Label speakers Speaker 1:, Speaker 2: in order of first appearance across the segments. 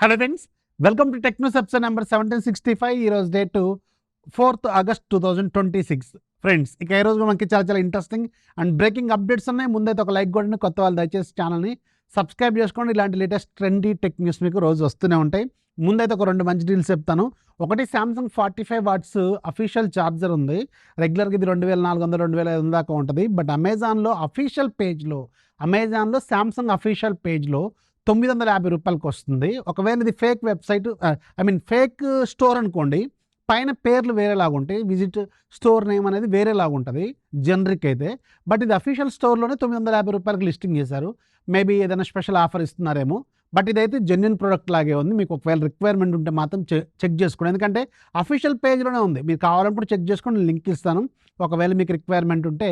Speaker 1: Hello friends, welcome to techno episode number 1765. ఈరోజు date 4th August 2026. Friends, ఇక ఈ రోజు మనకి చాలా ఇంట్రెస్టింగ్ అండ్ బ్రేకింగ్ అప్డేట్స్ ఉన్నాయి. ముందైతే ఒక లైక్ కొట్టండి, కొత్త వాళ్ళు దయచేసి ఛానల్ని సబ్స్క్రైబ్ చేసుకోండి. ఇలాంటి లేటెస్ట్ ట్రెండీ టెక్ న్యూస్ మీకు రోజు వస్తూనే ఉంటాయి. ముందైతే ఒక రెండు మంచి డీల్స్ చెప్తాను. ఒకటి, శాంసంగ్ 45 వాట్స్ అఫీషియల్ ఛార్జర్ ఉంది. రెగ్యులర్గా ఇది 2400 2500 దాకా ఉంటుంది. బట్ అమెజాన్లో అఫీషియల్ పేజ్లో శాంసంగ్ అఫీషియల్ పేజ్లో 950 రూపాయలకి వస్తుంది. ఒకవేళ ఇది ఫేక్ వెబ్సైట్, ఫేక్ స్టోర్ అనుకోండి, పైన పేర్లు వేరేలాగా ఉంటాయి, విజిట్ స్టోర్ నేమ్ అనేది వేరేలాగా ఉంటుంది జనరిక్ అయితే. బట్ ఇది అఫీషియల్ స్టోర్లోనే 950 రూపాయలకి లిస్టింగ్ చేశారు. మేబీ ఏదైనా స్పెషల్ ఆఫర్ ఇస్తున్నారేమో. బట్ ఇదైతే జెన్యున్ ప్రోడక్ట్ లాగే ఉంది. మీకు ఒకవేళ రిక్వైర్మెంట్ ఉంటే మాత్రం చెక్ చేసుకోండి, ఎందుకంటే అఫీషియల్ పేజ్లోనే ఉంది. మీరు కావాలనుకుంటే చెక్ చేసుకోండి, లింక్ ఇస్తాను. ఒకవేళ మీకు రిక్వైర్మెంట్ ఉంటే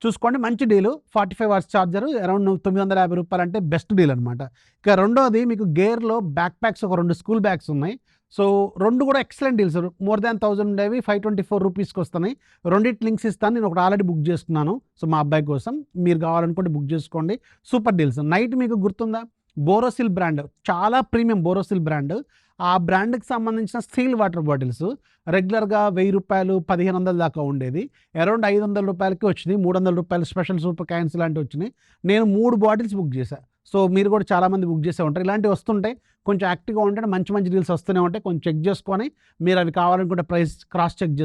Speaker 1: చూసుకోండి. మంచి డీలు. 45 వాట్స్ ఛార్జర్ అరౌండ్ 950 రూపాయలు అంటే బెస్ట్ డీల్ అనమాట. ఇక రెండోది, మీకు గేర్లో బ్యాక్ ప్యాక్స్ ఒక 2 స్కూల్ బ్యాగ్స్ ఉన్నాయి. సో రెండు కూడా ఎక్సలెంట్ డీల్స్. మోర్ దాన్ 1000 ఉండేవి 524 రూపీస్కి వస్తున్నాయి. రెండింటి లింక్స్ ఇస్తాను. నేను ఒకటి ఆల్రెడీ బుక్ చేసుకున్నాను, సో మా అబ్బాయి కోసం. మీరు కావాలనుకుంటే బుక్ చేసుకోండి. Super deals. నైట్ మీకు గుర్తుందా, బోరోసిల్ బ్రాండ్, చాలా ప్రీమియం బోరోసిల్ బ్రాండ్. ఆ బ్రాండ్కి సంబంధించిన స్టీల్ వాటర్ బాటిల్స్ రెగ్యులర్గా 1000 రూపాయలు 1500 దాకా ఉండేది. అరౌండ్ 500 రూపాయలకి వచ్చింది. 300 రూపాయలు స్పెషల్ సూపర్ కాయిన్స్ లాంటివి వచ్చినాయి. నేను 3 బాటిల్స్ బుక్ చేశాను. సో మీరు కూడా చాలామంది బుక్ చేసే ఉంటారు. ఇలాంటివి వస్తుంటాయి. కొంచెం యాక్టివ్గా ఉంటే మంచి డీల్స్ వస్తూనే ఉంటాయి. కొంచెం చెక్ చేసుకొని, మీరు అవి కావాలనుకుంటే ప్రైస్ క్రాస్ చెక్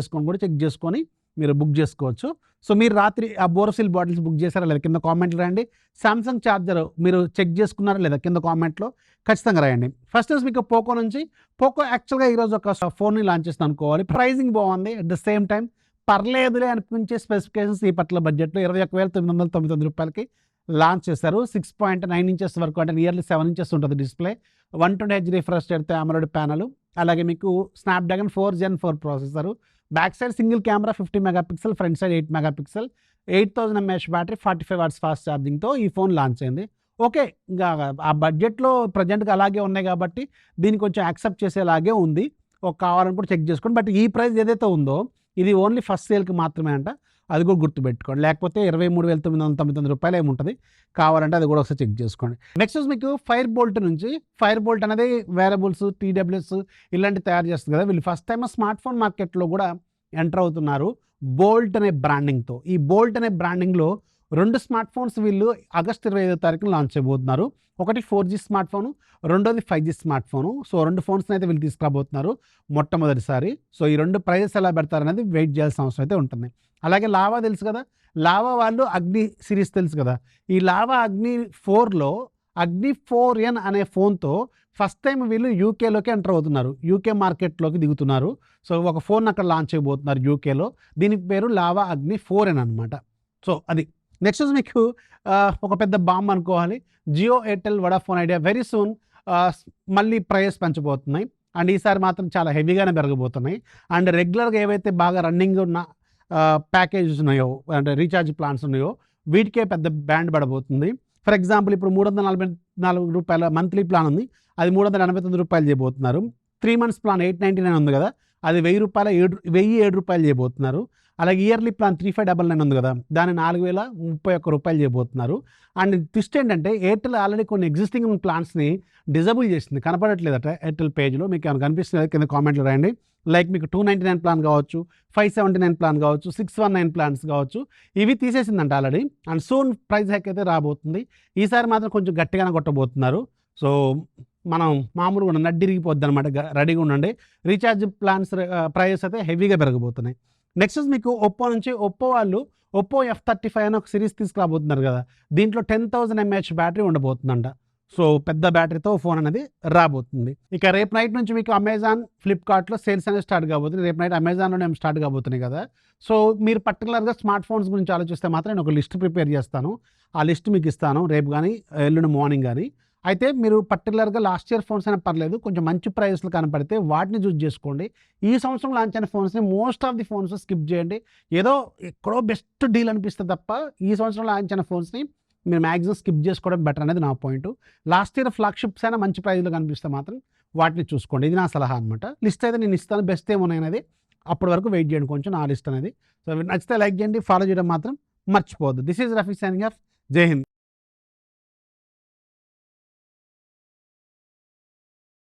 Speaker 1: చేసుకొని మీరు బుక్ చేసుకోవచ్చు. సో మీరు రాత్రి ఆ బోరోసిల్ బాటిల్స్ బుక్ చేశారా లేదా కింద కామెంట్లు రాయండి. శాంసంగ్ ఛార్జర్ మీరు చెక్ చేసుకున్నారా లేదా కింద కామెంట్లో ఖచ్చితంగా రాయండి. ఫస్ట్ మీకు పోకో నుంచి. పోకో యాక్చువల్గా ఈరోజు ఒక ఫోన్ని లాంచ్ చేస్తాను అనుకోవాలి. ప్రైజింగ్ బాగుంది. అట్ ద సేమ్ టైం పర్లేదులే అనిపించే స్పెసిఫికేషన్స్ ఈ పట్ల బడ్జెట్లో 21,999 రూపాయలకి లాంచ్ చేశారు. 6.9 ఇంచెస్ వరకు, అంటే నియర్లీ 7 ఇంచెస్ ఉంటుంది డిస్ప్లే. 120Hz రిఫ్రెష్ రేట్తో AMOLED ప్యానల్. అలాగే మీకు Snapdragon 4 Gen 4 processor. Back side single camera 50 megapixel, front side 8 megapixel, 8000 mAh battery, 45 watts fast ఛార్జింగ్తో ఈ ఫోన్ లాంచ్ అయింది. ఓకే, ఇంకా ఆ బడ్జెట్లో ప్రజెంట్గా అలాగే ఉన్నాయి కాబట్టి దీన్ని కొంచెం యాక్సెప్ట్ చేసేలాగే ఉంది. కావాలనుకుంటే చెక్ చేసుకోండి. బట్ ఈ ప్రైస్ ఏదైతే ఉందో ఇది ఓన్లీ ఫస్ట్ సేల్కి మాత్రమే అంట. అది కూడా గుర్తుపెట్టుకోండి. లేకపోతే 23,999 రూపాయలు ఏముంటుంది. కావాలంటే అది కూడా ఒకసారి చెక్ చేసుకోండి. నెక్స్ట్ మీకు ఫైర్ బోల్ట్ నుంచి. ఫైర్ బోల్ట్ అనేది వేరబుల్స్, TWS ఇలాంటివి తయారు చేస్తుంది కదా. వీళ్ళు ఫస్ట్ టైం స్మార్ట్ ఫోన్ మార్కెట్లో కూడా ఎంటర్ అవుతున్నారు బోల్ట్ అనే బ్రాండింగ్తో. ఈ బోల్ట్ అనే బ్రాండింగ్లో 2 స్మార్ట్ ఫోన్స్ వీళ్ళు ఆగస్టు 25వ తారీఖున లాంచ్ చేయబోతున్నారు. ఒకటి 4G స్మార్ట్ ఫోను, రెండోది 5G స్మార్ట్ ఫోను. సో 2 ఫోన్స్ని అయితే వీళ్ళు తీసుకురాబోతున్నారు మొట్టమొదటిసారి. సో ఈ 2 ప్రైజెస్ ఎలా పెడతారనేది వెయిట్ చేయాల్సిన అవసరం అయితే ఉంటుంది. అలాగే లావా తెలుసు కదా, లావా వాళ్ళు అగ్ని సిరీస్ తెలుసు కదా. ఈ లావా అగ్ని 4లో అగ్ని 4N అనే ఫోన్తో ఫస్ట్ టైం వీళ్ళు యూకేలోకి ఎంటర్ అవుతున్నారు. యూకే మార్కెట్లోకి దిగుతున్నారు. సో ఒక ఫోన్ అక్కడ లాంచ్ చేయబోతున్నారు యూకేలో. దీనికి పేరు లావా అగ్ని 4N అనమాట. సో అది. నెక్స్ట్ మీకు ఒక పెద్ద బాంబ్ అనుకోవాలి. Jio, Airtel, Vodafone Idea very soon మళ్ళీ ప్రైస్ పెంచబోతున్నాయి. అండ్ ఈసారి మాత్రం చాలా హెవీగానే పెరగబోతున్నాయి. అండ్ రెగ్యులర్గా ఏవైతే బాగా రన్నింగ్ ఉన్న ప్యాకేజెస్ ఉన్నాయో, అంటే రీఛార్జ్ ప్లాన్స్ ఉన్నాయో, వీటికే పెద్ద బ్యాండ్ పడబోతుంది. ఫర్ ఎగ్జాంపుల్, ఇప్పుడు 344 రూపాయల మంత్లీ ప్లాన్ ఉంది, అది 389 రూపాయలు చేయబోతున్నారు. 3 months ప్లాన్ 899 ఉంది కదా, అది 1007 రూపాయలు చేయబోతున్నారు. అలాగే ఇయర్లీ ప్లాన్ 3599 ఉంది కదా, దాన్ని 4031 రూపాయలు చేయబోతున్నారు. అండ్ ట్విస్ట్ ఏంటంటే, ఎయిర్టెల్ ఆల్రెడీ కొన్ని ఎగ్జిస్టింగ్ ప్లాన్స్ని డిజబుల్ చేసింది, కనపడట్లేదట ఎయిర్టెల్ పేజ్లో. మీకు ఏమైనా కనిపిస్తుంది కింద కామెంట్లో రాయండి. లైక్ మీకు 299 ప్లాన్ కావచ్చు, 579 ప్లాన్ కావచ్చు, 619 ప్లాన్స్ కావచ్చు, ఇవి తీసేసిందంట already. And soon price hike అయితే రాబోతుంది. ఈసారి మాత్రం కొంచెం గట్టిగానే కొట్టబోతున్నారు. సో మనం మామూలుగా నడ్డిరిగిపోద్ది అనమాట, రెడీగా ఉండండి. రీఛార్జ్ ప్లాన్స్ ప్రైజెస్ అయితే హెవీగా పెరగబోతున్నాయి. నెక్స్ట్ మీకు ఒప్పో నుంచి. ఒప్పో వాళ్ళు ఒప్పో F35 అని ఒక సిరీస్ తీసుకురాబోతున్నారు కదా. దీంట్లో 10,000 mAh బ్యాటరీ ఉండబోతుందంట. సో పెద్ద బ్యాటరీతో ఫోన్ అనేది రాబోతుంది. ఇక రేపు నైట్ నుంచి మీకు అమెజాన్, ఫ్లిప్కార్ట్లో సేల్స్ అనేది స్టార్ట్ కాబోతుంది. రేపు నైట్ అమెజాన్లోనే స్టార్ట్ కాబోతున్నాయి కదా. సో మీరు పర్టికులర్గా స్మార్ట్ ఫోన్స్ గురించి ఆలోచిస్తే మాత్రం నేను ఒక లిస్ట్ ప్రిపేర్ చేస్తాను. ఆ లిస్ట్ మీకు ఇస్తాను రేపు కానీ ఎల్లుండి మార్నింగ్ కానీ. అయితే మీరు పర్టికులర్గా లాస్ట్ ఇయర్ ఫోన్స్ అయినా పర్లేదు, కొంచెం మంచి ప్రైస్లు కనపడితే వాటిని చూస్ చేసుకోండి. ఈ సంవత్సరం లాంచ్ అయిన ఫోన్స్ని most of the phones skip చేయండి. ఏదో ఎక్కడో బెస్ట్ డీల్ అనిపిస్తే తప్ప ఈ సంవత్సరం లాంచ్ అయిన ఫోన్స్ని మీరు మ్యాక్సిమం స్కిప్ చేసుకోవడం బెటర్ అనేది నా పాయింట్. లాస్ట్ ఇయర్ ఫ్లాగ్షిప్స్ అయినా మంచి ప్రైజ్లో కనిపిస్తే మాత్రం వాటిని చూసుకోండి. ఇది నా సలహా అనమాట. లిస్ట్ అయితే నేను ఇస్తాను, బెస్ట్ ఏమున్నాయి అనేది. అప్పటి వరకు వెయిట్ చేయండి కొంచెం నా లిస్ట్ అనేది. సో నచ్చితే లైక్ చేయండి, ఫాలో చేయడం మాత్రం మర్చిపోవద్దు. This is Rafi signing off. జై హింద్.